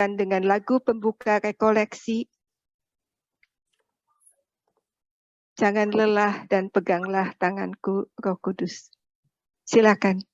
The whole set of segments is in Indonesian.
dan dengan lagu pembuka rekoleksi, Jangan lelah dan peganglah tanganku, Roh Kudus. Silakan.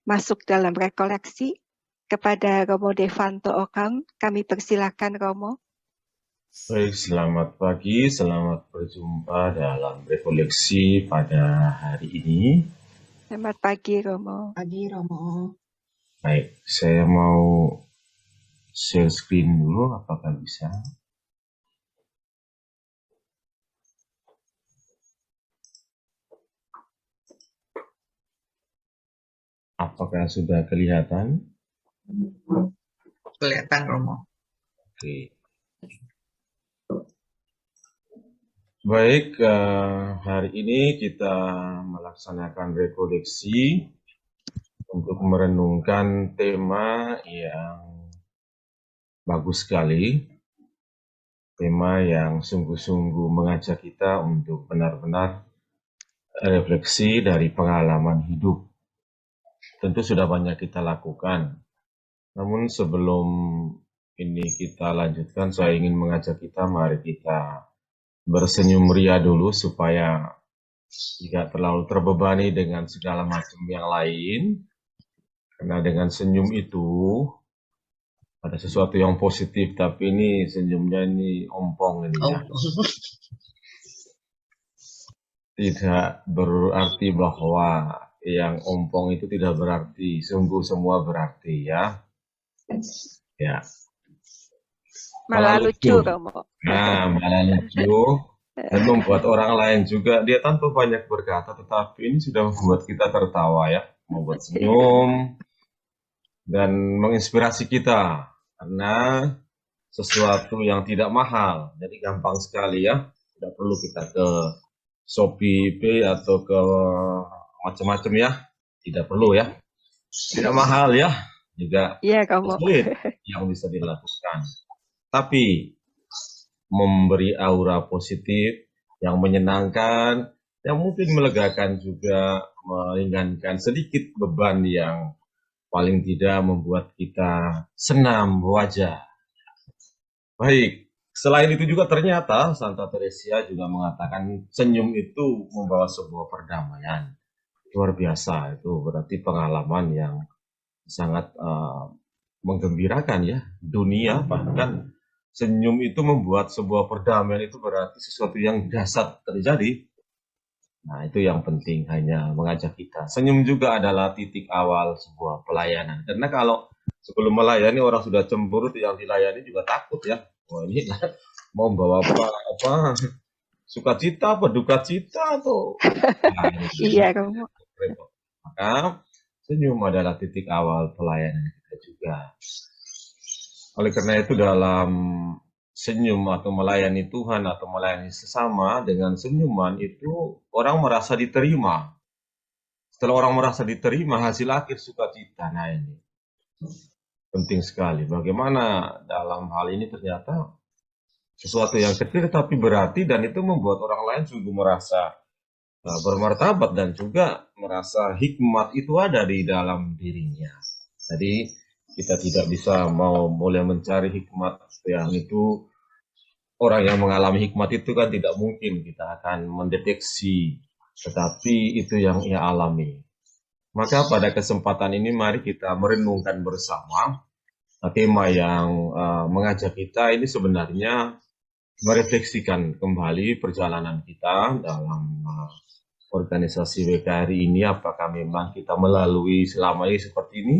masuk dalam rekoleksi. Kepada Romo Devanto Okang, kami persilakan Romo. Baik, selamat pagi, selamat berjumpa dalam rekoleksi pada hari ini. Selamat pagi Romo. Pagi Romo. Baik, saya mau share screen dulu, apakah bisa? Apakah sudah kelihatan? Kelihatan Romo. Oke. Baik, hari ini kita melaksanakan rekoleksi untuk merenungkan tema yang bagus sekali, tema yang sungguh-sungguh mengajak kita untuk benar-benar refleksi dari pengalaman hidup. Tentu sudah banyak kita lakukan. Namun sebelum ini kita lanjutkan, saya ingin mengajak kita, mari kita bersenyum ria dulu supaya tidak terlalu terbebani dengan segala macam yang lain. Karena dengan senyum itu ada sesuatu yang positif, tapi ini senyumnya ini ompong ini ya. Tidak berarti bahwa yang ompong itu tidak berarti, sungguh semua berarti ya. Ya. Malah lucu Romo. Nah, malah lucu dan membuat orang lain juga, dia tanpa banyak berkata, tetapi ini sudah membuat kita tertawa ya, membuat senyum dan menginspirasi kita karena sesuatu yang tidak mahal, jadi gampang sekali ya, tidak perlu kita ke Shopee Pay atau ke macam-macam ya, tidak perlu ya, tidak mahal ya, juga sulit yang bisa dilakukan, tapi memberi aura positif yang menyenangkan, yang mungkin melegakan juga, meringankan sedikit beban yang paling tidak membuat kita senam wajah. Baik, selain itu juga ternyata Santa Teresia juga mengatakan senyum itu membawa sebuah perdamaian. Luar biasa, itu berarti pengalaman yang sangat menggembirakan ya. Dunia bahkan senyum itu membuat sebuah perdamaian, itu berarti sesuatu yang dahsyat terjadi. Nah, itu yang penting, hanya mengajak kita. Senyum juga adalah titik awal sebuah pelayanan. Karena kalau sebelum melayani orang sudah cemberut, yang dilayani juga takut ya. Wah, ini mau bawa apa sukacita apa duka cita atau iya Romo. Maka senyum adalah titik awal pelayanan kita juga. Oleh karena itu dalam senyum atau melayani Tuhan atau melayani sesama dengan senyuman itu orang merasa diterima. Setelah orang merasa diterima, hasil akhir sukacita. Nah ini penting sekali. Bagaimana dalam hal ini ternyata sesuatu yang kecil tapi berarti, dan itu membuat orang lain sungguh merasa bermartabat dan juga merasa hikmat itu ada di dalam dirinya. Jadi kita tidak bisa mulai mencari hikmat yang itu, orang yang mengalami hikmat itu kan tidak mungkin kita akan mendeteksi, tetapi itu yang ia alami. Maka pada kesempatan ini mari kita merenungkan bersama tema yang mengajak kita ini sebenarnya merefleksikan kembali perjalanan kita dalam organisasi WKRI ini. Apakah memang kita melalui selama ini seperti ini?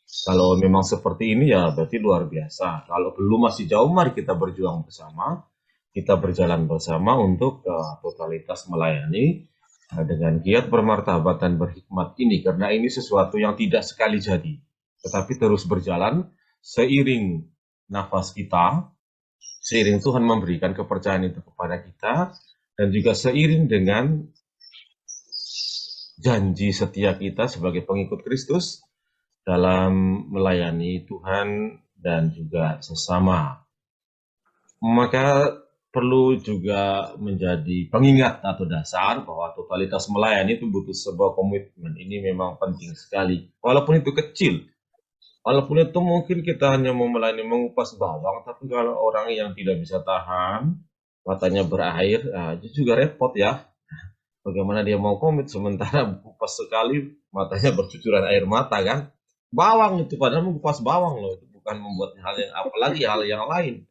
Kalau memang seperti ini ya berarti luar biasa. Kalau belum, masih jauh, mari kita berjuang bersama, kita berjalan bersama untuk totalitas melayani dengan giat, bermartabat dan berhikmat ini, karena ini sesuatu yang tidak sekali jadi, tetapi terus berjalan seiring nafas kita, seiring Tuhan memberikan kepercayaan itu kepada kita, dan juga seiring dengan janji setia kita sebagai pengikut Kristus dalam melayani Tuhan dan juga sesama. Maka perlu juga menjadi pengingat atau dasar bahwa totalitas melayani itu butuh sebuah komitmen. Ini memang penting sekali. Walaupun itu kecil, walaupun itu mungkin kita hanya mau melayani mengupas bawang, tapi kalau orang yang tidak bisa tahan, matanya berair, itu juga repot ya. Bagaimana dia mau komit sementara kupas sekali matanya bercucuran air mata kan? Bawang itu padahal mengupas bawang loh, itu bukan membuat hal yang apalagi hal yang lain.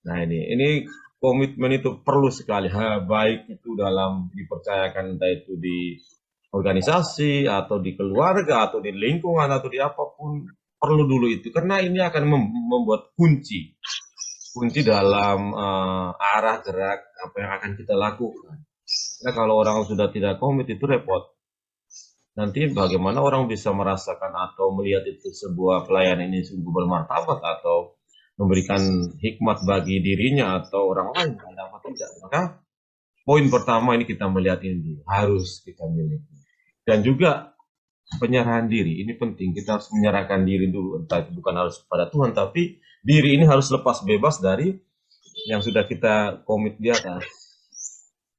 Nah ini komitmen itu perlu sekali, baik itu dalam dipercayakan entah itu di organisasi atau di keluarga atau di lingkungan atau di apapun, perlu dulu itu karena ini akan membuat kunci dalam arah gerak apa yang akan kita lakukan. Nah, kalau orang sudah tidak komit itu repot. Nanti bagaimana orang bisa merasakan atau melihat itu sebuah pelayanan ini sungguh bermartabat atau memberikan hikmat bagi dirinya atau orang lain, ada apa tidak. Maka poin pertama ini kita melihat ini dulu, harus kita miliki. Dan juga penyerahan diri, ini penting, kita harus menyerahkan diri dulu, entah itu bukan harus kepada Tuhan, tapi diri ini harus lepas bebas dari yang sudah kita komit di atas.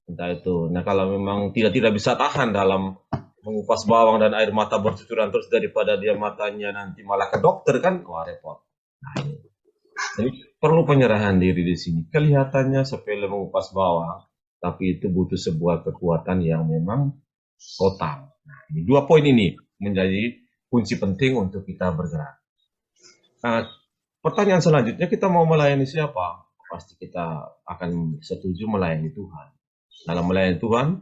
Entah itu. Nah kalau memang tidak bisa tahan dalam mengupas bawang dan air mata bercucuran terus daripada dia matanya nanti malah ke dokter kan, wah repot. Nah ini. Jadi perlu penyerahan diri di sini. Kelihatannya sepele mengupas bawang, tapi itu butuh sebuah kekuatan yang memang total. Nah, ini 2 poin ini menjadi kunci penting untuk kita bergerak. Nah, pertanyaan selanjutnya, kita mau melayani siapa? Pasti kita akan setuju melayani Tuhan. Dalam melayani Tuhan,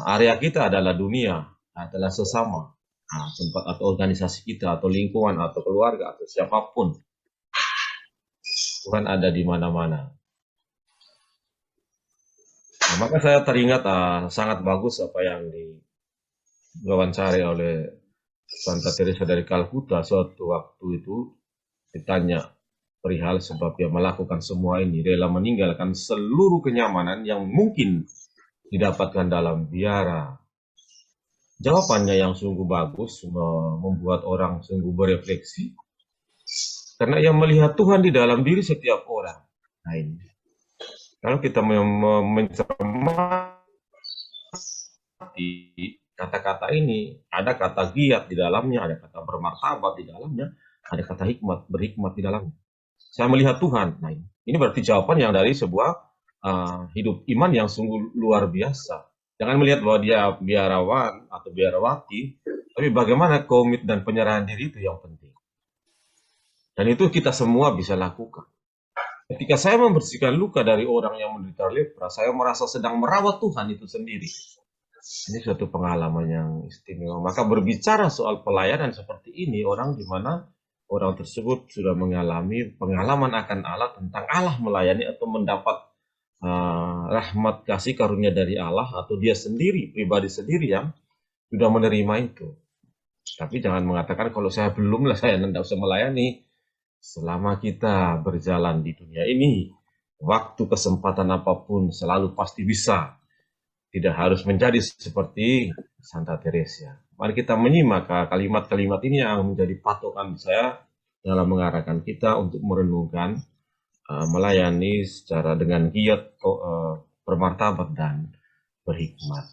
area kita adalah dunia, adalah sesama, tempat atau organisasi kita, atau lingkungan, atau keluarga, atau siapapun. Tuhan ada di mana-mana. Nah, maka saya teringat sangat bagus apa yang diwawancari oleh Santa Teresa dari Kalkuta. Suatu waktu itu ditanya perihal sebab dia melakukan semua ini, rela meninggalkan seluruh kenyamanan yang mungkin didapatkan dalam biara. Jawabannya yang sungguh bagus, membuat orang sungguh berefleksi, karena ia melihat Tuhan di dalam diri setiap orang. Nah ini, kalau kita mencermati kata-kata ini, ada kata giat di dalamnya, ada kata bermartabat di dalamnya, ada kata berhikmat di dalamnya. Saya melihat Tuhan. Nah ini berarti jawaban yang dari sebuah hidup iman yang sungguh luar biasa. Jangan melihat bahwa dia biarawan atau biarawati, tapi bagaimana komit dan penyerahan diri itu yang penting. Dan itu kita semua bisa lakukan. Ketika saya membersihkan luka dari orang yang menderita lepra, saya merasa sedang merawat Tuhan itu sendiri. Ini suatu pengalaman yang istimewa. Maka berbicara soal pelayanan seperti ini, orang di mana orang tersebut sudah mengalami pengalaman akan Allah, tentang Allah melayani atau mendapat rahmat kasih karunia dari Allah, atau dia sendiri, pribadi sendiri yang sudah menerima itu. Tapi jangan mengatakan kalau saya belum lah, saya tidak usah melayani. Selama kita berjalan di dunia ini, waktu kesempatan apapun selalu pasti bisa. Tidak harus menjadi seperti Santa Teresa. Mari kita menyimak kalimat-kalimat ini yang menjadi patokan saya dalam mengarahkan kita untuk merenungkan, melayani secara dengan giat, bermartabat dan berhikmat.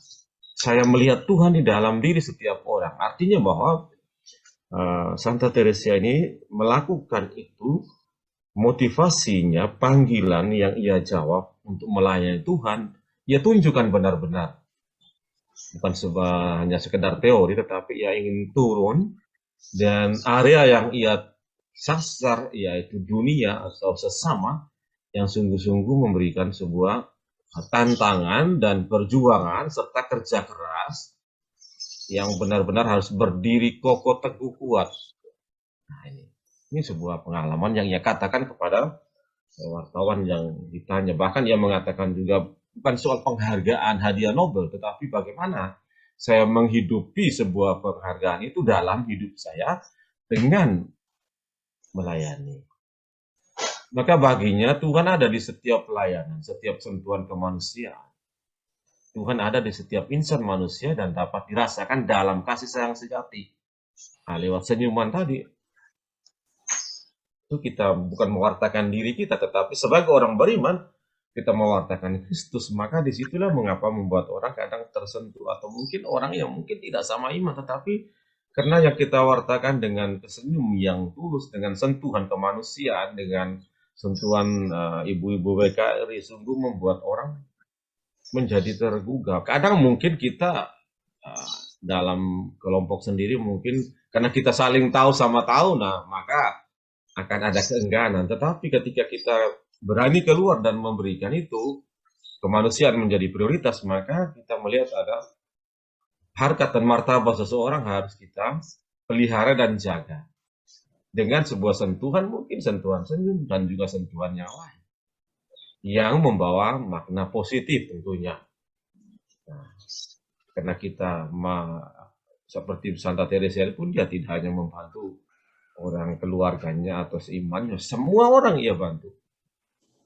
Saya melihat Tuhan di dalam diri setiap orang. Artinya bahwa Santa Teresa ini melakukan itu, motivasinya, panggilan yang ia jawab untuk melayani Tuhan, ia tunjukkan benar-benar. Bukan hanya sekedar teori, tetapi ia ingin turun, dan area yang ia sasar yaitu dunia atau sesama, yang sungguh-sungguh memberikan sebuah tantangan dan perjuangan serta kerja keras yang benar-benar harus berdiri kokoh teguh kuat. Nah ini sebuah pengalaman yang ia katakan kepada wartawan yang ditanya. Bahkan ia mengatakan juga bukan soal penghargaan hadiah Nobel, tetapi bagaimana saya menghidupi sebuah penghargaan itu dalam hidup saya dengan melayani. Maka baginya Tuhan ada di setiap pelayanan, setiap sentuhan kemanusiaan. Tuhan ada di setiap insan manusia dan dapat dirasakan dalam kasih sayang sejati. Nah, lewat senyuman tadi, itu kita bukan mewartakan diri kita, tetapi sebagai orang beriman, kita mewartakan Kristus. Maka disitulah mengapa membuat orang kadang tersentuh, atau mungkin orang yang mungkin tidak sama iman, tetapi karena yang kita wartakan dengan senyum yang tulus, dengan sentuhan kemanusiaan, dengan sentuhan ibu-ibu BKRI, sungguh membuat orang menjadi tergugah. Kadang mungkin kita dalam kelompok sendiri mungkin karena kita saling tahu sama tahu, nah maka akan ada keengganan. Tetapi ketika kita berani keluar dan memberikan itu, kemanusiaan menjadi prioritas, maka kita melihat ada harkat dan martabat seseorang harus kita pelihara dan jaga. Dengan sebuah sentuhan, mungkin sentuhan senyum dan juga sentuhan yang lain. Yang membawa makna positif tentunya. Nah, karena kita seperti Santa Teresa pun dia tidak hanya membantu orang keluarganya atau seimannya, semua orang ia bantu.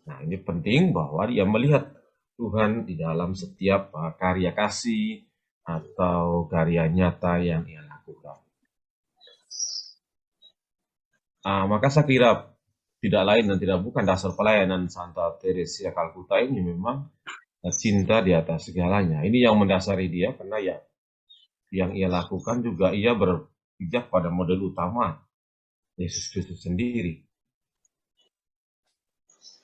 Nah, ini penting bahwa dia melihat Tuhan di dalam setiap karya kasih atau karya nyata yang ia lakukan. Maka saya kira tidak lain dan tidak bukan dasar pelayanan Santa Teresa Calcutta ini memang cinta di atas segalanya. Ini yang mendasari dia karena ya yang ia lakukan juga ia berpijak pada model utama Yesus Kristus sendiri.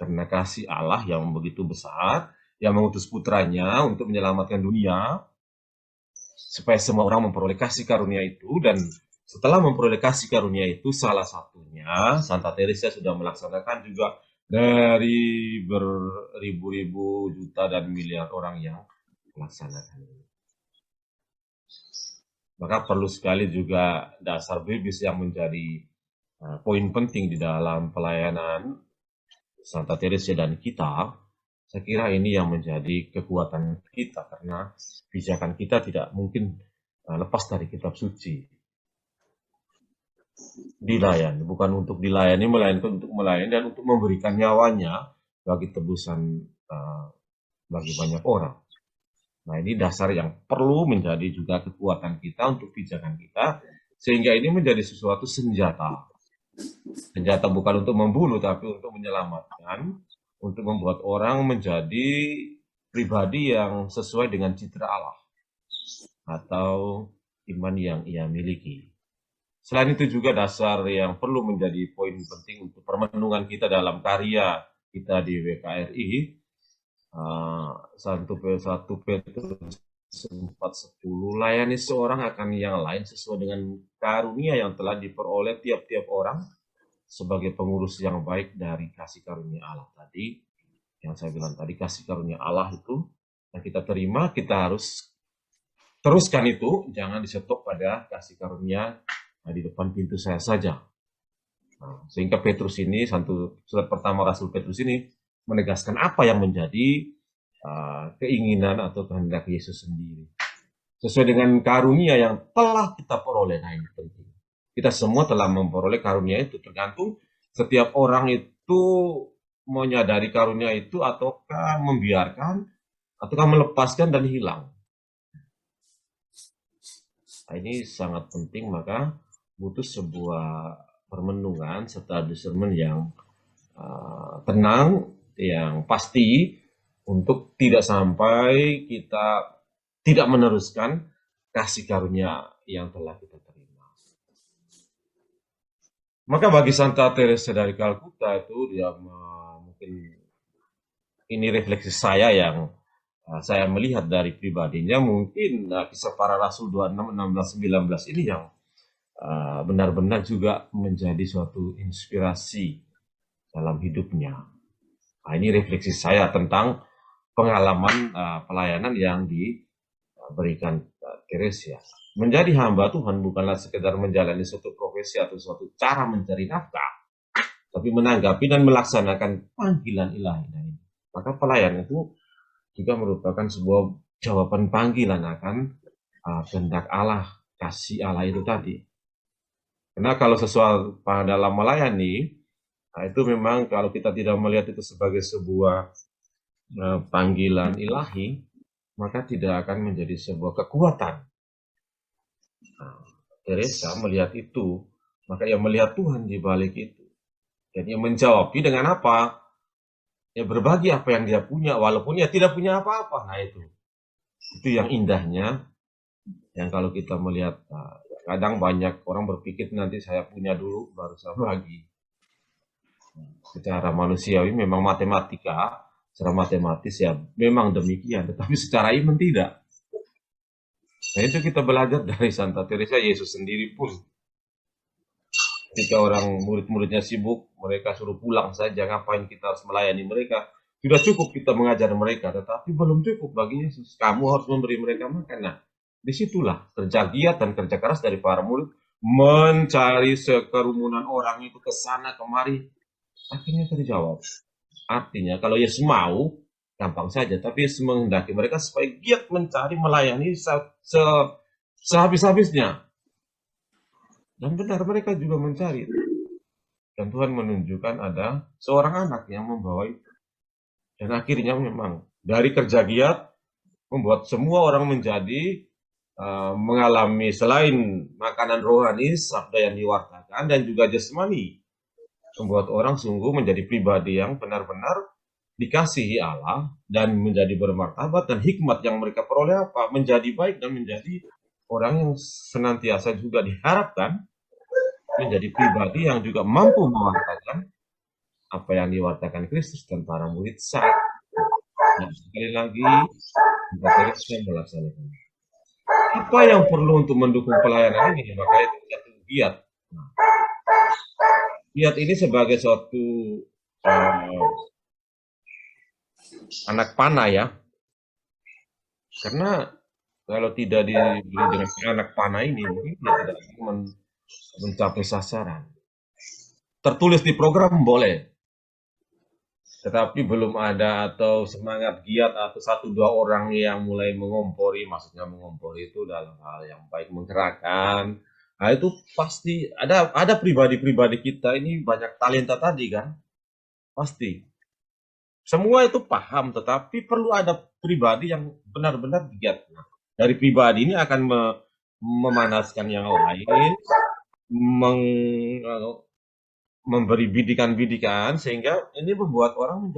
Karena kasih Allah yang begitu besar, yang mengutus putranya untuk menyelamatkan dunia, supaya semua orang memperoleh kasih karunia itu, dan setelah memperoleh kasih karunia itu, salah satunya Santa Teresa sudah melaksanakan juga dari beribu-ribu juta dan miliar orang yang melaksanakan ini. Maka perlu sekali juga dasar bibis yang menjadi poin penting di dalam pelayanan Santa Teresa dan kita. Saya kira ini yang menjadi kekuatan kita karena pijakan kita tidak mungkin lepas dari kitab suci. Dilayani, bukan untuk dilayani, melainkan untuk melayani dan untuk memberikan nyawanya bagi tebusan bagi banyak orang. Nah, ini dasar yang perlu menjadi juga kekuatan kita untuk pijakan kita, sehingga ini menjadi sesuatu senjata. Senjata bukan untuk membunuh, tapi untuk menyelamatkan, untuk membuat orang menjadi pribadi yang sesuai dengan citra Allah, atau iman yang ia miliki. Selain itu juga dasar yang perlu menjadi poin penting untuk permenungan kita dalam karya kita di WKRI, 1 Petrus 4:10, layani seorang akan yang lain sesuai dengan karunia yang telah diperoleh tiap-tiap orang sebagai pengurus yang baik dari kasih karunia Allah tadi. Yang saya bilang tadi, kasih karunia Allah itu yang kita terima, kita harus teruskan itu, jangan disetok pada kasih karunia di depan pintu saya saja. Sehingga Petrus ini, surat pertama Rasul Petrus ini menegaskan apa yang menjadi keinginan atau kehendak Yesus sendiri. Sesuai dengan karunia yang telah kita peroleh. Nah, ini penting. Kita semua telah memperoleh karunia itu, tergantung setiap orang itu menyadari karunia itu ataukah membiarkan, ataukah melepaskan dan hilang. Nah, ini sangat penting, maka butuh sebuah permenungan serta discernment yang tenang, yang pasti, untuk tidak sampai kita tidak meneruskan kasih karunia yang telah kita terima. Maka bagi Santa Teresa dari Calcutta itu, dia mungkin ini refleksi saya yang saya melihat dari pribadinya, mungkin Kisah Para Rasul 26, 16, 19 ini yang benar-benar juga menjadi suatu inspirasi dalam hidupnya. Nah, ini refleksi saya tentang pengalaman pelayanan yang diberikan Teresa. Menjadi hamba Tuhan bukanlah sekedar menjalani suatu profesi atau suatu cara mencari nafkah, tapi menanggapi dan melaksanakan panggilan ilahi. Maka pelayanan itu juga merupakan sebuah jawaban panggilan akan kehendak Allah, kasih Allah itu tadi. Karena kalau sesuatu dalam melayani, itu memang kalau kita tidak melihat itu sebagai sebuah panggilan ilahi, maka tidak akan menjadi sebuah kekuatan. Teresa melihat itu, maka ia melihat Tuhan di balik itu. Dan ia menjawab dengan apa? Ya berbagi apa yang dia punya, walaupun ia tidak punya apa-apa. Nah itu yang indahnya, yang kalau kita melihat, kadang banyak orang berpikir nanti saya punya dulu, baru saya bagi. Secara manusiawi memang matematika, Secara matematis ya memang demikian, tetapi secara iman tidak. Nah itu kita belajar dari Santa Teresa. Yesus sendiri pun ketika orang murid-muridnya sibuk, mereka suruh pulang saja, ngapain kita harus melayani mereka? Sudah cukup kita mengajar mereka, tetapi belum cukup bagi Yesus. Kamu harus memberi mereka makan. Nah, disitulah kerja giat dan kerja keras dari para murid mencari sekerumunan orang itu ke sana kemari, akhirnya terjawab. Artinya kalau Yesus mau, gampang saja, tapi Yesus menghendaki mereka supaya giat mencari, melayani sehabis-habisnya. Dan benar mereka juga mencari. Dan Tuhan menunjukkan ada seorang anak yang membawa itu. Dan akhirnya memang dari kerja giat membuat semua orang menjadi mengalami selain makanan rohani, sabda yang diwartakan dan juga jasmani. Membuat orang sungguh menjadi pribadi yang benar-benar dikasihi Allah dan menjadi bermartabat, dan hikmat yang mereka peroleh apa? Menjadi baik dan menjadi orang yang senantiasa juga diharapkan menjadi pribadi yang juga mampu mewartakan apa yang diwartakan Kristus dan para murid saat. Dan sekali lagi, Santa Teresa melaksanakan. Apa yang perlu untuk mendukung pelayanan ini? Maka itu satu giat. Nah, giat ini sebagai suatu anak panah ya. Karena kalau tidak diberi dengan anak panah ini, mungkin dia tidak akan mencapai sasaran. Tertulis di program boleh, tetapi belum ada atau semangat giat atau satu dua orang yang mulai mengompori, maksudnya mengompori itu dalam hal yang baik, menggerakkan. Nah itu pasti ada pribadi-pribadi kita ini banyak talenta tadi kan, pasti. Semua itu paham, tetapi perlu ada pribadi yang benar-benar giat. Nah, dari pribadi ini akan memanaskan yang lain, memberi bidikan-bidikan, sehingga ini membuat orang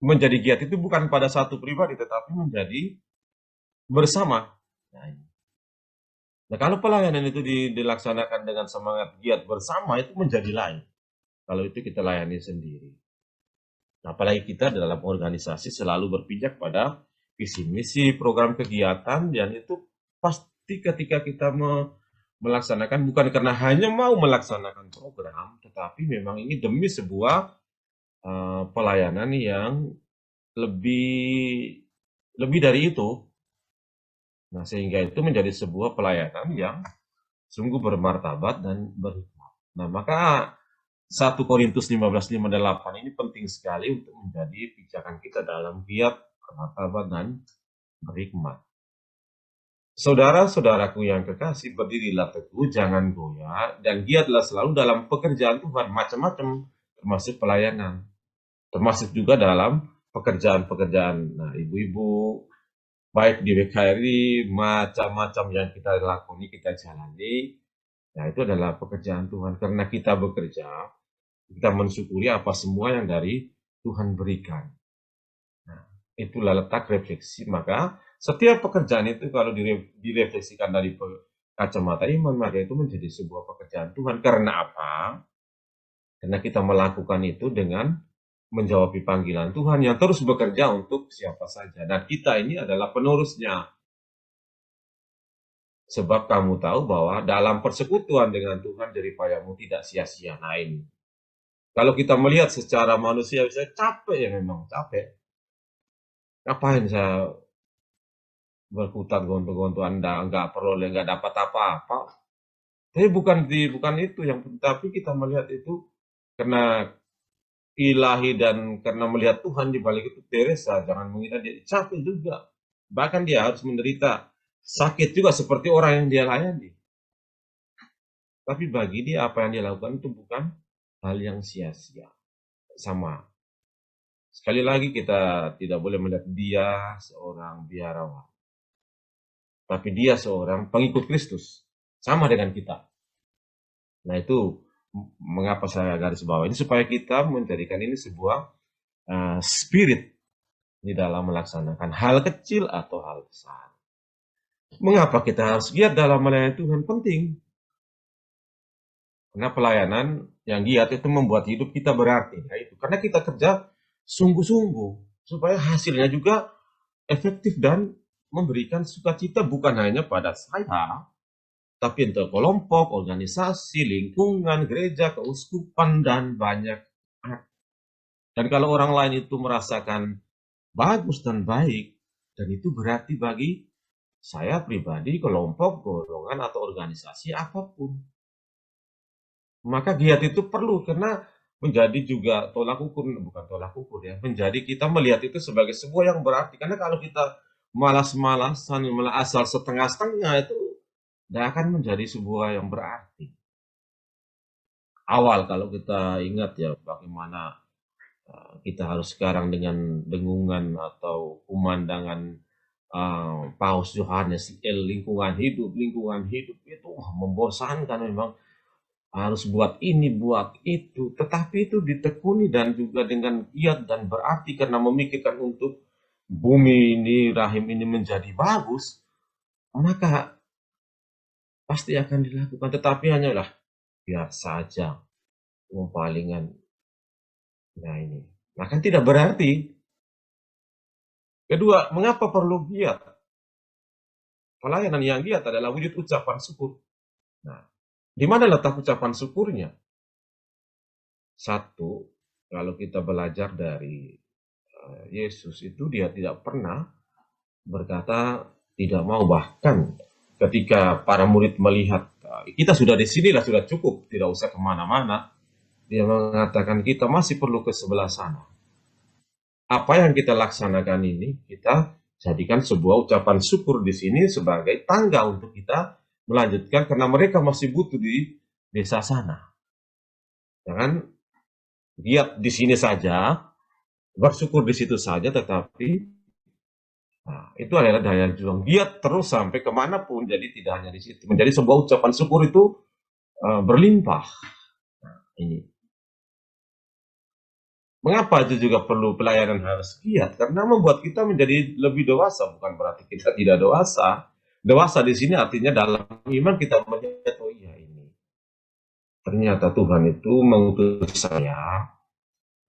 menjadi giat itu bukan pada satu pribadi, tetapi menjadi bersama. Nah, kalau pelayanan itu dilaksanakan dengan semangat giat bersama, itu menjadi lain. Kalau itu kita layani sendiri. Nah, apalagi kita dalam organisasi selalu berpijak pada visi misi, program kegiatan, dan itu pasti ketika kita melaksanakan bukan karena hanya mau melaksanakan program, tetapi memang ini demi sebuah pelayanan yang lebih dari itu. Nah, sehingga itu menjadi sebuah pelayanan yang sungguh bermartabat dan berhikmat. Nah, maka 1 Korintus 15:58 ini penting sekali untuk menjadi pijakan kita dalam giat, bermartabat, dan berhikmat. Saudara-saudaraku yang kekasih, berdirilah teguh, jangan goyah, dan giatlah selalu dalam pekerjaan Tuhan, macam-macam, termasuk pelayanan. Termasuk juga dalam pekerjaan-pekerjaan. Nah, ibu-ibu, baik di WKRI, macam-macam yang kita lakoni, kita jalani, nah itu adalah pekerjaan Tuhan. Karena kita bekerja, kita mensyukuri apa semua yang dari Tuhan berikan. Nah, itulah letak refleksi. Maka setiap pekerjaan itu kalau direfleksikan dari kacamata iman, maka itu menjadi sebuah pekerjaan Tuhan. Karena apa? Karena kita melakukan itu dengan menjawab panggilan Tuhan yang terus bekerja untuk siapa saja. Dan kita ini adalah penerusnya. Sebab kamu tahu bahwa dalam persekutuan dengan Tuhan jeripayamu tidak sia-sia. Nah ini. Kalau kita melihat secara manusia, saya capek ya, memang capek. Ngapain saya berkutat gontok-gontokan, nggak peroleh, nggak dapat apa-apa. Tapi bukan itu yang penting, tapi kita melihat itu karena ilahi dan karena melihat Tuhan di balik itu. Teresa, jangan mengira dia capek juga. Bahkan dia harus menderita sakit juga seperti orang yang dia layani. Tapi bagi dia apa yang dia lakukan itu bukan hal yang sia-sia. Sama. Sekali lagi kita tidak boleh melihat dia seorang biarawan. Tapi dia seorang pengikut Kristus. Sama dengan kita. Nah itu mengapa saya garis bawah ini, supaya kita menjadikan ini sebuah spirit di dalam melaksanakan hal kecil atau hal besar. Mengapa kita harus giat dalam melayani Tuhan? Penting. Karena pelayanan yang giat itu membuat hidup kita berarti. Nah, itu karena kita kerja sungguh-sungguh. supaya hasilnya juga efektif dan memberikan sukacita bukan hanya pada saya, tapi untuk kelompok, organisasi, lingkungan, gereja, keuskupan, dan banyak. Dan kalau orang lain itu merasakan bagus dan baik, dan itu berarti bagi saya pribadi, kelompok, golongan, atau organisasi apapun. Maka giat itu perlu karena menjadi juga tolak ukur, bukan tolak ukur ya, menjadi kita melihat itu sebagai sebuah yang berarti. Karena kalau kita malas-malasan, malah asal setengah-setengah itu tidak akan menjadi sebuah yang berarti. Awal kalau kita ingat ya bagaimana kita harus sekarang dengan dengungan atau pemandangan Paus Yohanes lingkungan hidup itu membosankan memang, harus buat ini buat itu, tetapi itu ditekuni dan juga dengan giat dan berarti karena memikirkan untuk bumi ini, rahim ini menjadi bagus, maka pasti akan dilakukan. Tetapi hanyalah biar saja palingan. Nah ini, maka tidak berarti. Kedua, mengapa perlu giat? Pelayanan yang giat adalah wujud ucapan syukur. Nah, di mana letak ucapan syukurnya? Satu, kalau kita belajar dari Yesus itu dia tidak pernah berkata tidak mau, bahkan ketika para murid melihat kita sudah di sinilah sudah cukup, tidak usah kemana-mana, dia mengatakan kita masih perlu ke sebelah sana. Apa yang kita laksanakan ini kita jadikan sebuah ucapan syukur di sini sebagai tangga untuk kita melanjutkan karena mereka masih butuh di desa sana. Jangan giat di sini saja, bersyukur di situ saja, tetapi itu adalah daya juang. Giat terus sampai kemanapun, jadi tidak hanya di situ. Menjadi sebuah ucapan syukur itu berlimpah. Nah, ini. Mengapa itu juga perlu pelayanan harus giat? Karena membuat kita menjadi lebih dewasa, bukan berarti kita tidak dewasa. Dewasa di sini artinya dalam iman kita melihat, oh iya ini. Ternyata Tuhan itu mengutus saya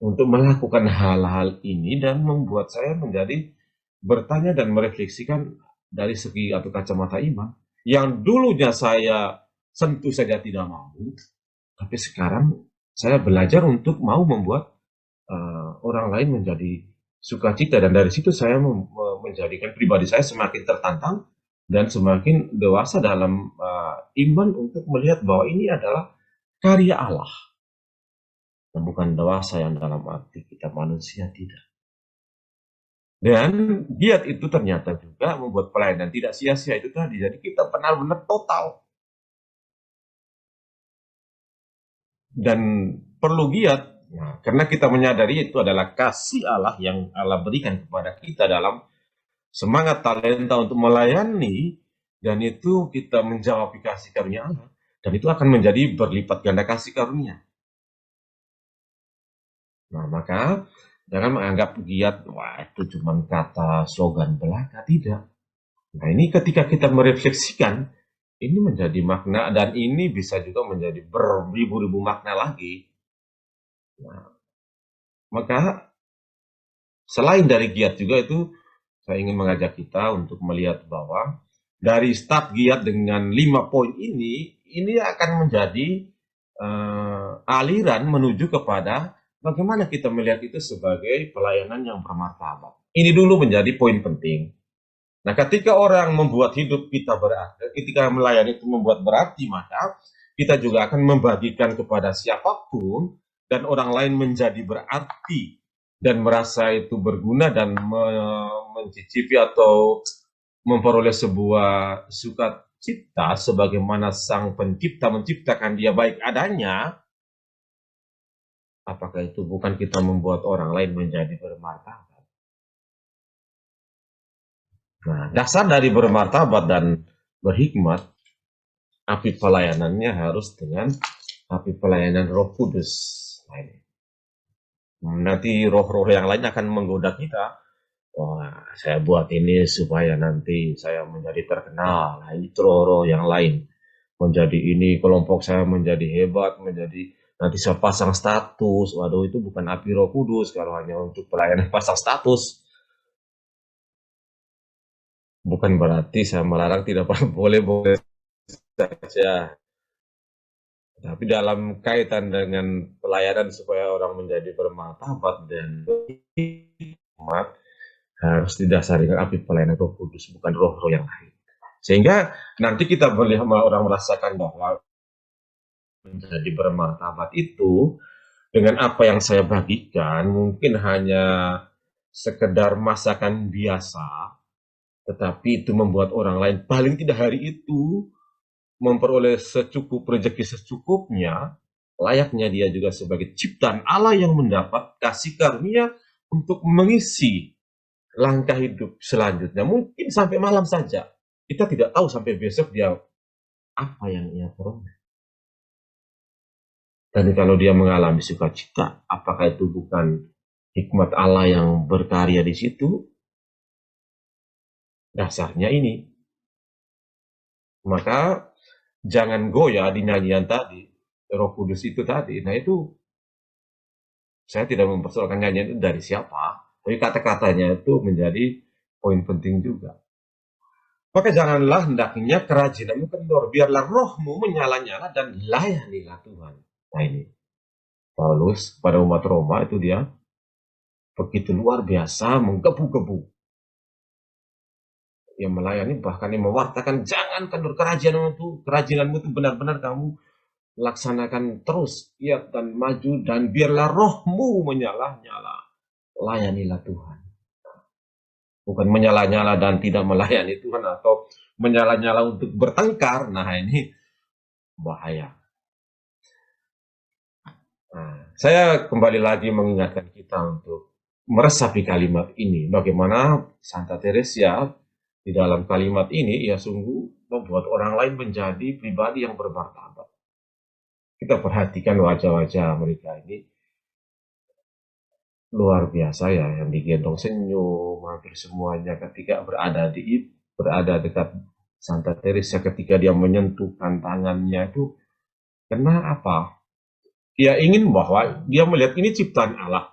untuk melakukan hal-hal ini dan membuat saya menjadi bertanya dan merefleksikan dari segi atau kacamata iman. Yang dulunya saya sentuh saja tidak mau, tapi sekarang saya belajar untuk mau membuat orang lain menjadi sukacita, dan dari situ saya menjadikan pribadi saya semakin tertantang dan semakin dewasa dalam iman untuk melihat bahwa ini adalah karya Allah dan bukan dewasa yang dalam arti kita manusia, tidak. Dan giat itu ternyata juga membuat pelayanan tidak sia-sia itu tadi. Jadi kita benar-benar total dan perlu giat. Nah, karena kita menyadari itu adalah kasih Allah yang Allah berikan kepada kita dalam semangat talenta untuk melayani, dan itu kita menjawab kasih karunia Allah, dan itu akan menjadi berlipat ganda kasih karunia. Nah, maka jangan menganggap giat, wah itu cuma kata slogan belaka, tidak. Nah, ini ketika kita merefleksikan, ini menjadi makna, dan ini bisa juga menjadi beribu-ribu makna lagi. Nah, maka selain dari giat juga itu, saya ingin mengajak kita untuk melihat bahwa dari start giat dengan 5 poin ini akan menjadi aliran menuju kepada bagaimana kita melihat itu sebagai pelayanan yang bermartabat. Ini dulu menjadi poin penting. Nah, ketika orang membuat hidup kita berarti, ketika melayani itu membuat berarti, maka kita juga akan membagikan kepada siapapun dan orang lain menjadi berarti dan merasa itu berguna dan mencicipi atau memperoleh sebuah sukacita sebagaimana Sang Pencipta menciptakan dia baik adanya. Apakah itu bukan kita membuat orang lain menjadi bermartabat? Nah, dasar dari bermartabat dan berhikmat, api pelayanannya harus dengan api pelayanan Roh Kudus. Nah, ini. Nanti roh-roh yang lain akan menggoda kita. Wah, saya buat ini supaya nanti saya menjadi terkenal. Nah, itu roh-roh yang lain menjadi ini, kelompok saya menjadi hebat, menjadi Nanti saya pasang status, waduh itu bukan api Roh Kudus kalau hanya untuk pelayanan pasang status. Bukan berarti saya melarang tidak boleh-boleh saja. Tapi dalam kaitan dengan pelayanan supaya orang menjadi bermartabat dan berhikmat, harus didasari dengan api pelayanan Roh Kudus, bukan roh-roh yang lain. Sehingga nanti kita melihat orang merasakan bahwa menjadi bermartabat itu dengan apa yang saya bagikan mungkin hanya sekedar masakan biasa, tetapi itu membuat orang lain paling tidak hari itu memperoleh secukup rezeki secukupnya, layaknya dia juga sebagai ciptaan Allah yang mendapat kasih karunia untuk mengisi langkah hidup selanjutnya. Mungkin sampai malam saja. Kita tidak tahu sampai besok dia apa yang ia peroleh. Dan kalau dia mengalami sukacita, apakah itu bukan hikmat Allah yang berkarya di situ? Dasarnya ini. Maka jangan goyah di nyanyian tadi, Roh Kudus itu tadi. Nah itu saya tidak mempersoalkan nyanyian itu dari siapa, tapi kata-katanya itu menjadi poin penting juga. Maka janganlah hendaknya kerajinanmu kendor, biarlah rohmu menyala-nyala dan layanilah Tuhan. Nah ini, Paulus pada umat Roma itu dia begitu luar biasa menggebu-gebu. Yang melayani bahkan yang mewartakan jangan kendur kerajinanmu itu benar-benar kamu laksanakan terus, giat dan maju dan biarlah rohmu menyala-nyala. Layanilah Tuhan. Bukan menyala-nyala dan tidak melayani Tuhan atau menyala-nyala untuk bertengkar. Nah ini bahaya. Nah, saya kembali lagi mengingatkan kita untuk meresapi kalimat ini. Bagaimana Santa Teresia di dalam kalimat ini ia sungguh membuat orang lain menjadi pribadi yang bermartabat. Kita perhatikan wajah-wajah mereka ini luar biasa ya, yang digendong senyum hampir semuanya ketika berada dekat Santa Teresa, ketika dia menyentuhkan tangannya itu karena apa? Dia ingin bahwa dia melihat ini ciptaan Allah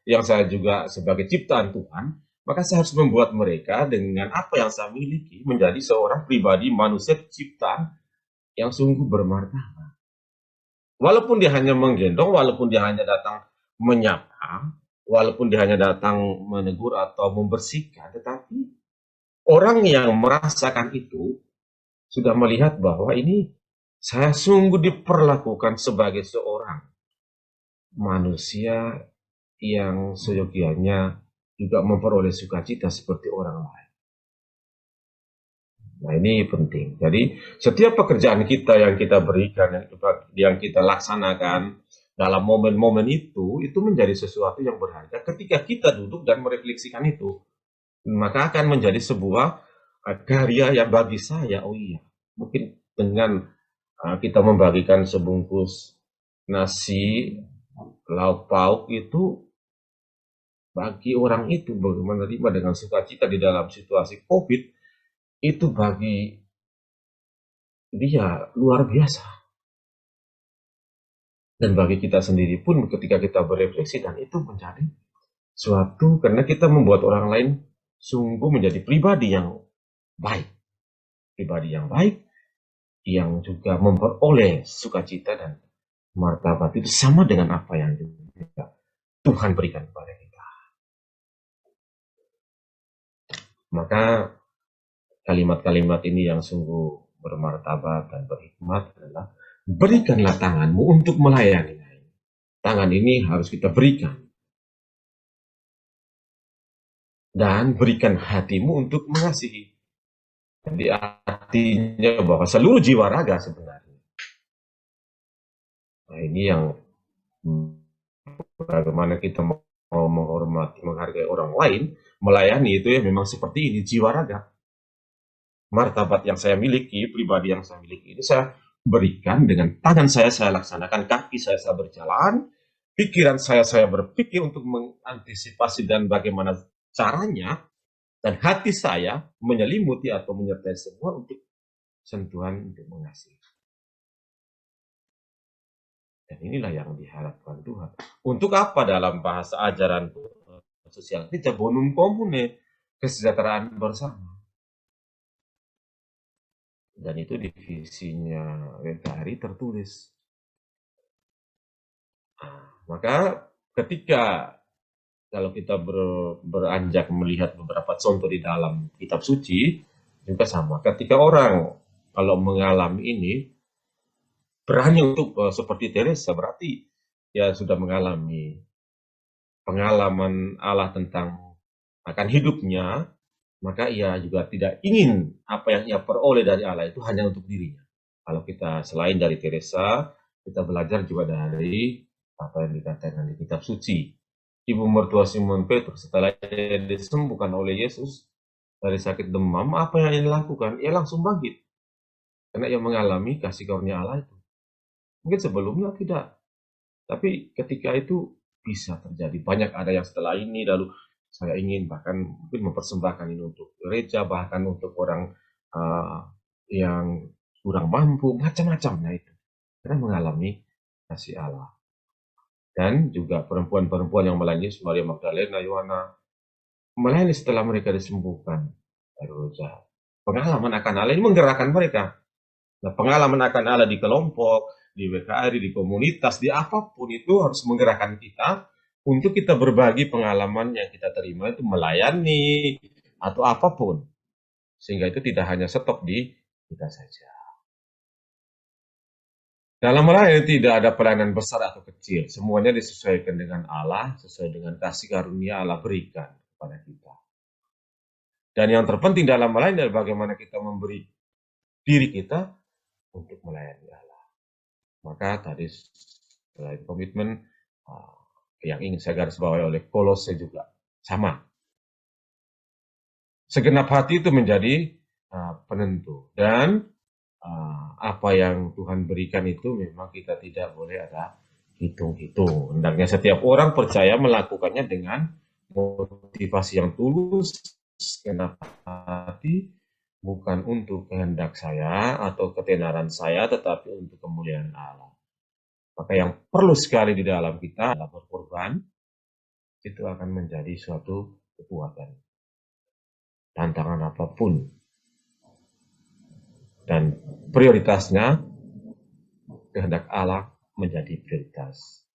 yang saya juga sebagai ciptaan Tuhan, maka saya harus membuat mereka dengan apa yang saya miliki menjadi seorang pribadi manusia ciptaan yang sungguh bermartabat. Walaupun dia hanya menggendong, walaupun dia hanya datang menyapa, walaupun dia hanya datang menegur atau membersihkan, tetapi orang yang merasakan itu sudah melihat bahwa ini saya sungguh diperlakukan sebagai seorang manusia yang seyogianya juga memperoleh sukacita seperti orang lain. Nah ini penting. Jadi setiap pekerjaan kita yang kita berikan, yang kita laksanakan dalam momen-momen itu menjadi sesuatu yang berharga. Ketika kita duduk dan merefleksikan itu, maka akan menjadi sebuah karya yang bagi saya, oh iya, mungkin dengan kita membagikan sebungkus nasi, lauk pauk itu, bagi orang itu menerima dengan sukacita di dalam situasi COVID, itu bagi dia luar biasa. Dan bagi kita sendiri pun ketika kita berefleksi dan itu menjadi suatu karena kita membuat orang lain sungguh menjadi pribadi yang baik. Pribadi yang baik yang juga memperoleh sukacita dan martabat itu sama dengan apa yang juga Tuhan berikan kepada kita. Maka kalimat-kalimat ini yang sungguh bermartabat dan berhikmat adalah berikanlah tanganmu untuk melayani. Tangan ini harus kita berikan. Dan berikan hatimu untuk mengasihi. Jadi artinya bahwa seluruh jiwa raga sebenarnya. Nah ini yang bagaimana kita mau menghormati, menghargai orang lain, melayani itu ya memang seperti ini, jiwa raga. Martabat yang saya miliki, pribadi yang saya miliki ini saya berikan dengan tangan saya laksanakan, kaki saya berjalan, pikiran saya berpikir untuk mengantisipasi dan bagaimana caranya, dan hati saya menyelimuti atau menyertai semua untuk sentuhan untuk mengasihi. Dan inilah yang diharapkan Tuhan. Untuk apa dalam bahasa ajaran sosial kita bonum komune, kesejahteraan bersama. Dan itu di visinya WKRI tertulis. Maka ketika kalau kita beranjak melihat beberapa contoh di dalam kitab suci, juga sama. Ketika orang kalau mengalami ini, berani untuk seperti Teresa, berarti ya sudah mengalami pengalaman Allah tentang akan hidupnya, maka ia juga tidak ingin apa yang ia peroleh dari Allah itu hanya untuk dirinya. Kalau kita selain dari Teresa, kita belajar juga dari apa yang dikatakan di kitab suci. Ibu mertua Simon Petrus setelah ia disembuhkan oleh Yesus dari sakit demam, apa yang ia lakukan? Ia langsung bangkit. Karena ia mengalami kasih karunia Allah itu. Mungkin sebelumnya tidak. Tapi ketika itu bisa terjadi. Banyak ada yang setelah ini, lalu saya ingin bahkan mungkin mempersembahkan ini untuk gereja, bahkan untuk orang yang kurang mampu, macam-macamnya itu. Karena mengalami kasih Allah. Dan juga perempuan-perempuan yang melayani Yesus, Maria Magdalena, Yohana, melayani setelah mereka disembuhkan. Pengalaman akan Allah ini menggerakkan mereka. Nah, pengalaman akan Allah di kelompok, di WKRI, di komunitas, di apapun itu harus menggerakkan kita untuk kita berbagi pengalaman yang kita terima itu melayani atau apapun. Sehingga itu tidak hanya stop di kita saja. Dalam melayani tidak ada pelayanan besar atau kecil. Semuanya disesuaikan dengan Allah, sesuai dengan kasih karunia Allah berikan kepada kita. Dan yang terpenting dalam melayani adalah bagaimana kita memberi diri kita untuk melayani Allah. Maka tadi selain komitmen yang ingin saya garis bawahi oleh Kolose juga sama. Segenap hati itu menjadi penentu. Dan apa yang Tuhan berikan itu memang kita tidak boleh ada hitung-hitung. Hendaknya setiap orang percaya melakukannya dengan motivasi yang tulus, segenap hati, bukan untuk kehendak saya atau ketenaran saya, tetapi untuk kemuliaan Allah. Maka yang perlu sekali di dalam kita adalah berkorban, itu akan menjadi suatu kekuatan. Tantangan apapun. Dan prioritasnya, kehendak Allah menjadi prioritas.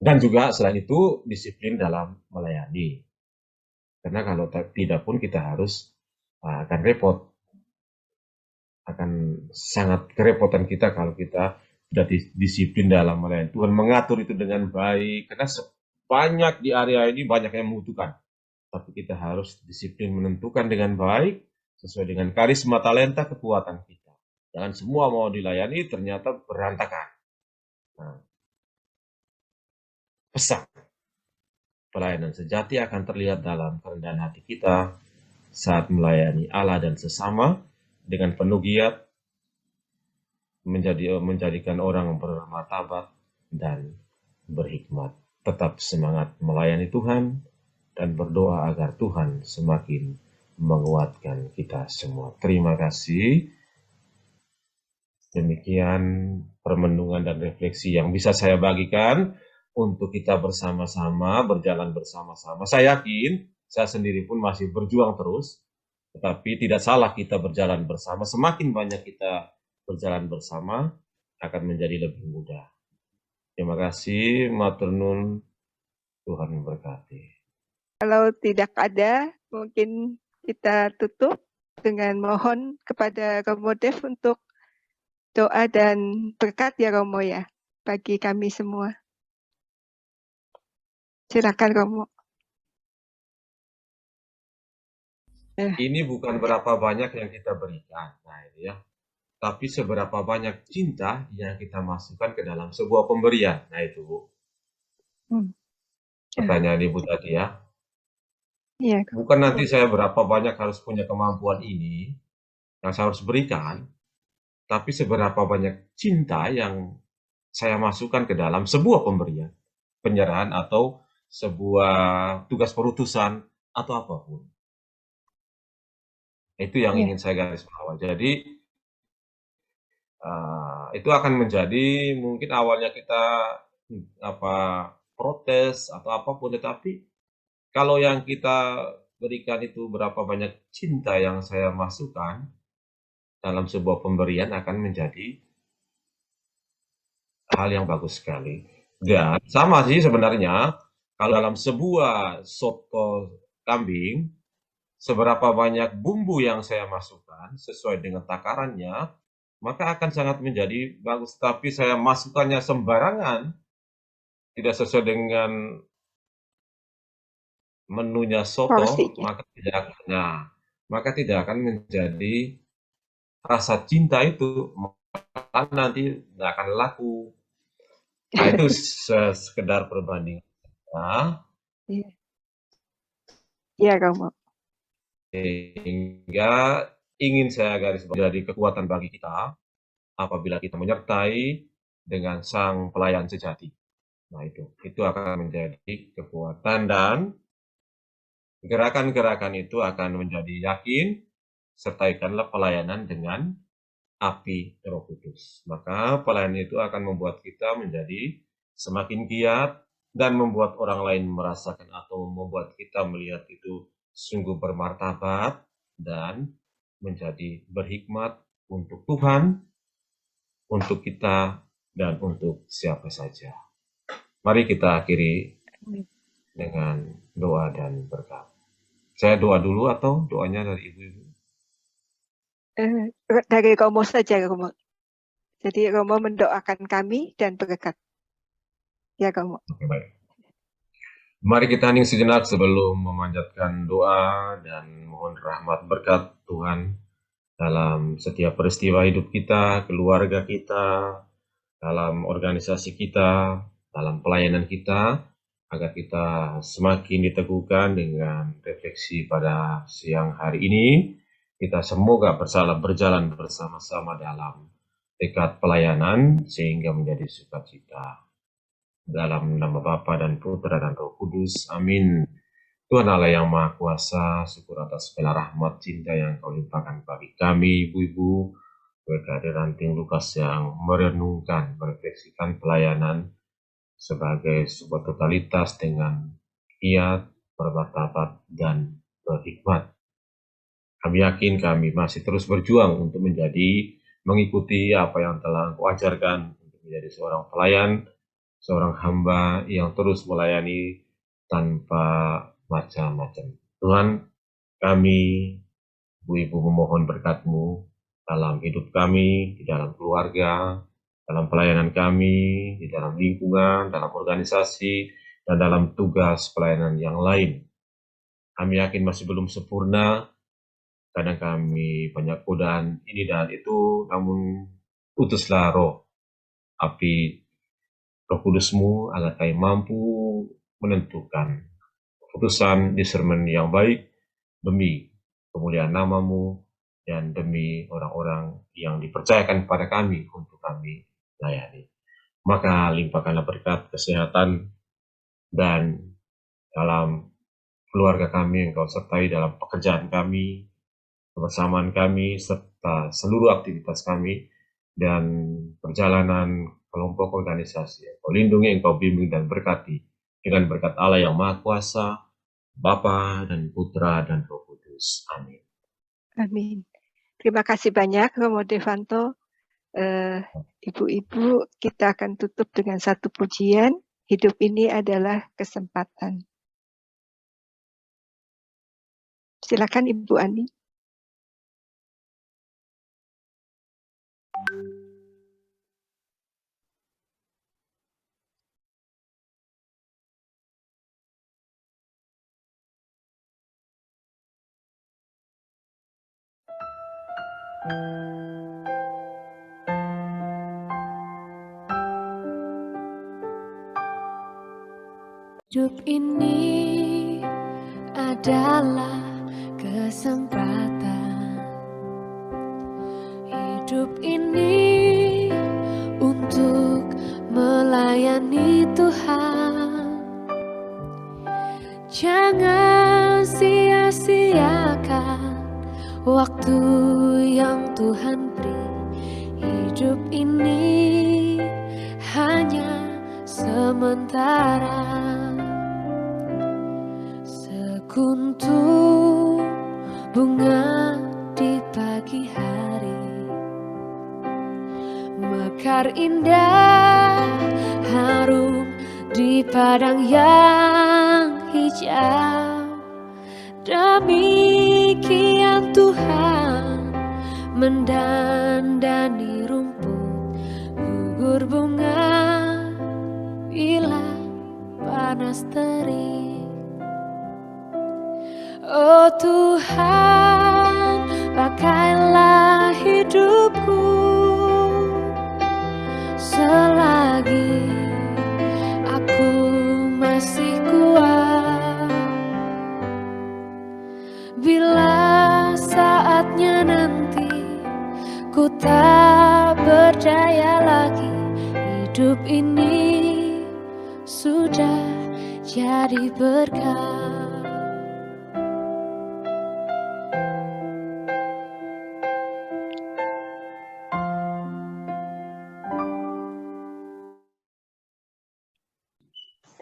Dan juga selain itu, disiplin dalam melayani. Karena kalau tidak pun kita harus akan repot. Akan sangat kerepotan kita kalau kita tidak disiplin dalam melayani. Tuhan mengatur itu dengan baik. Karena banyak di area ini banyak yang membutuhkan. Tapi kita harus disiplin menentukan dengan baik sesuai dengan karisma talenta kekuatan kita. Jangan semua mau dilayani ternyata berantakan. Nah, pesan pelayanan sejati akan terlihat dalam kerendahan hati kita saat melayani Allah dan sesama dengan penuh giat, menjadikan orang bermartabat dan berhikmat. Tetap semangat melayani Tuhan dan berdoa agar Tuhan semakin menguatkan kita semua. Terima kasih. Demikian permenungan dan refleksi yang bisa saya bagikan untuk kita bersama-sama, berjalan bersama-sama. Saya yakin, saya sendiri pun masih berjuang terus, tetapi tidak salah kita berjalan bersama. Semakin banyak kita berjalan bersama, akan menjadi lebih mudah. Terima kasih, matur nuwun, Tuhan memberkati. Kalau tidak ada, mungkin kita tutup dengan mohon kepada Romo Dev untuk doa dan berkat ya Romo ya, bagi kami semua. Silakan Romo. Ini bukan berapa banyak yang kita berikan, nah ini ya. Tapi seberapa banyak cinta yang kita masukkan ke dalam sebuah pemberian. Nah itu, Bu. Pertanyaan Ibu tadi ya. Iya. Bukan nanti saya berapa banyak harus punya kemampuan ini, yang saya harus berikan, tapi seberapa banyak cinta yang saya masukkan ke dalam sebuah pemberian, penyerahan atau sebuah tugas perutusan atau apapun. Itu yang ingin saya garis bawah. Jadi itu akan menjadi mungkin awalnya kita protes atau apapun, tetapi kalau yang kita berikan itu berapa banyak cinta yang saya masukkan dalam sebuah pemberian akan menjadi hal yang bagus sekali. Dan sama sih sebenarnya kalau dalam sebuah soto kambing, seberapa banyak bumbu yang saya masukkan sesuai dengan takarannya, maka akan sangat menjadi bagus. Tapi saya masukkannya sembarangan, tidak sesuai dengan menunya soto, Porsinya. maka tidak akan menjadi rasa cinta itu, maka nanti nggak akan laku. Nah, itu sekedar perbandingan. Iya. Iya, Romo. Sehingga ingin saya garis bawahi jadi kekuatan bagi kita apabila kita menyertai dengan sang pelayan sejati. Nah, itu akan menjadi kekuatan dan gerakan-gerakan itu akan menjadi yakin, sertaikanlah pelayanan dengan api Roh Kudus. Maka pelayanan itu akan membuat kita menjadi semakin giat dan membuat orang lain merasakan atau membuat kita melihat itu sungguh bermartabat dan menjadi berhikmat untuk Tuhan, untuk kita, dan untuk siapa saja. Mari kita akhiri dengan doa dan berkat. Saya doa dulu atau doanya dari ibu-ibu? Dari Romo saja, Romo. Jadi Romo mendoakan kami dan berkat. Ya, Romo. Oke, baik. Mari kita hening sejenak sebelum memanjatkan doa dan mohon rahmat berkat Tuhan dalam setiap peristiwa hidup kita, keluarga kita, dalam organisasi kita, dalam pelayanan kita, agar kita semakin diteguhkan dengan refleksi pada siang hari ini. Kita semoga berjalan bersama-sama dalam tekad pelayanan sehingga menjadi sukacita. Dalam nama Bapa dan Putra dan Roh Kudus. Amin. Tuhan Allah yang Maha Kuasa, syukur atas segala rahmat cinta yang Kau limpahkan bagi kami, ibu-ibu, berkat ranting Lukas yang merenungkan, merefleksikan pelayanan sebagai sebuah totalitas dengan giat, bermartabat, dan berhikmat. Kami yakin kami masih terus berjuang untuk mengikuti apa yang telah Kau ajarkan untuk menjadi seorang pelayan, seorang hamba yang terus melayani tanpa macam-macam. Tuhan, kami, ibu-ibu memohon berkat-Mu dalam hidup kami, di dalam keluarga, dalam pelayanan kami, di dalam lingkungan, dalam organisasi, dan dalam tugas pelayanan yang lain. Kami yakin masih belum sempurna, kadang kami banyak godaan ini dan itu, namun utuslah roh, api Roh Kudus-Mu agar kami mampu menentukan keputusan discernment yang baik demi kemuliaan nama-Mu dan demi orang-orang yang dipercayakan kepada kami untuk kami layani. Maka limpahkanlah berkat kesehatan dan dalam keluarga kami Engkau sertai dalam pekerjaan kami, kebersamaan kami, serta seluruh aktivitas kami dan perjalanan kelompok organisasi. Engkau lindungi, Engkau bimbing dan berkati dengan berkat Allah yang Maha Kuasa, Bapa dan Putra dan Roh Kudus. Amin. Amin. Terima kasih banyak, Romo Devanto. Ibu-ibu, kita akan tutup dengan satu pujian. Hidup ini adalah kesempatan. Silakan Ibu Ani. Hidup ini adalah kesempatan. Hidup ini untuk melayani Tuhan. Jangan sia-siakan waktu yang Tuhan beri. hidup ini hanya sementara. Sekuntum bunga di pagi hari, mekar indah harum di padang yang hijau. Demikian Tuhan mendandani rumput, gugur bunga bila panas terik. Oh Tuhan, pakailah hidupku selagi aku masih kuat. Bila saatnya nanti ku tak berdaya lagi, hidup ini sudah jadi berkah.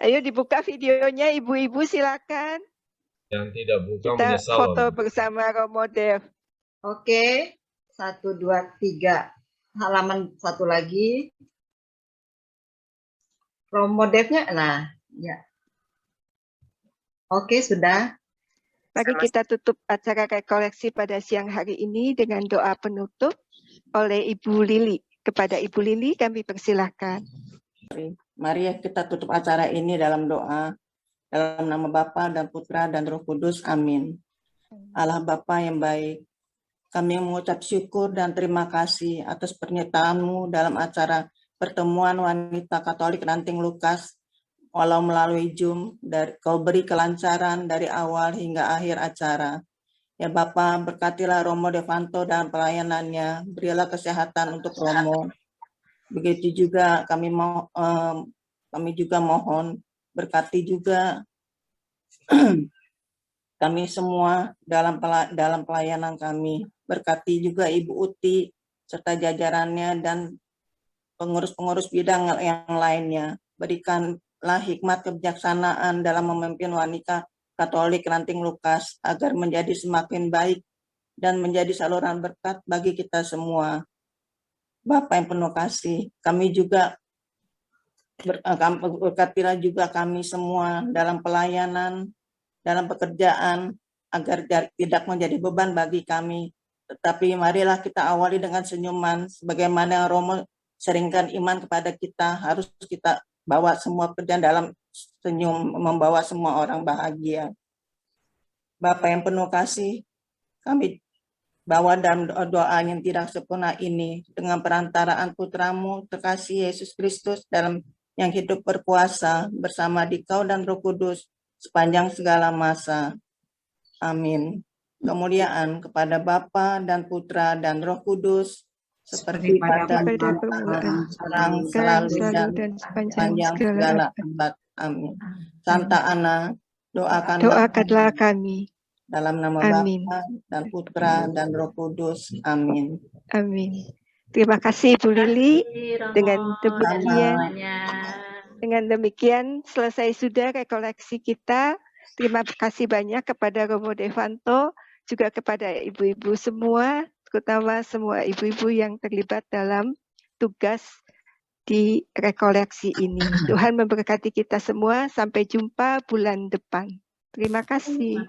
Ayo dibuka videonya, ibu-ibu silakan. Yang tidak buka Kita menyesal. foto bersama Romo Dev. Oke, 1, 2, 3. Halaman satu lagi. Romo Devnya, nah, ya. Oke, sudah. Mari kita tutup acara rekoleksi pada siang hari ini dengan doa penutup oleh Ibu Lili. Kepada Ibu Lili kami persilahkan. Mari kita tutup acara ini dalam doa. Dalam nama Bapa dan Putra dan Roh Kudus. Amin. Allah Bapa yang baik, kami mengucap syukur dan terima kasih atas pernyataan-Mu dalam acara pertemuan wanita Katolik Ranting Lukas. Walau melalui Zoom, Kau beri kelancaran dari awal hingga akhir acara. Ya Bapa, berkatilah Romo Devanto dan pelayanannya, berilah kesehatan untuk Romo. Begitu juga kami juga mohon berkati juga kami semua dalam pelayanan kami. Berkati juga Ibu Uti serta jajarannya dan pengurus-pengurus bidang yang lainnya. Berikanlah hikmat kebijaksanaan dalam memimpin wanita Katolik Ranting Lukas agar menjadi semakin baik dan menjadi saluran berkat bagi kita semua. Bapa yang penuh kasih, kami juga berkatilah juga kami semua dalam pelayanan, dalam pekerjaan, agar tidak menjadi beban bagi kami. Tetapi marilah kita awali dengan senyuman, sebagaimana Romo seringkan iman kepada kita, harus kita bawa semua pekerjaan dalam senyum, membawa semua orang bahagia. Bapa yang penuh kasih, kami bawa dalam doa yang tidak sempurna ini dengan perantaraan Putra-Mu terkasih Yesus Kristus dalam yang hidup berkuasa bersama Dikau dan Roh Kudus sepanjang segala masa. Amin. Kemuliaan kepada Bapa dan Putra dan Roh Kudus seperti pada permulaan, sekarang, selalu dan sepanjang segala abad. Amin. Santa Ana, doakanlah kami. Dalam nama Bapa dan Putra dan Roh Kudus. Amin. Amin. Terima kasih Ibu Lili. Dengan demikian selesai sudah rekoleksi kita. Terima kasih banyak kepada Romo Devanto, juga kepada ibu-ibu semua, terutama semua ibu-ibu yang terlibat dalam tugas di rekoleksi ini. Tuhan memberkati kita semua. Sampai jumpa bulan depan. Terima kasih.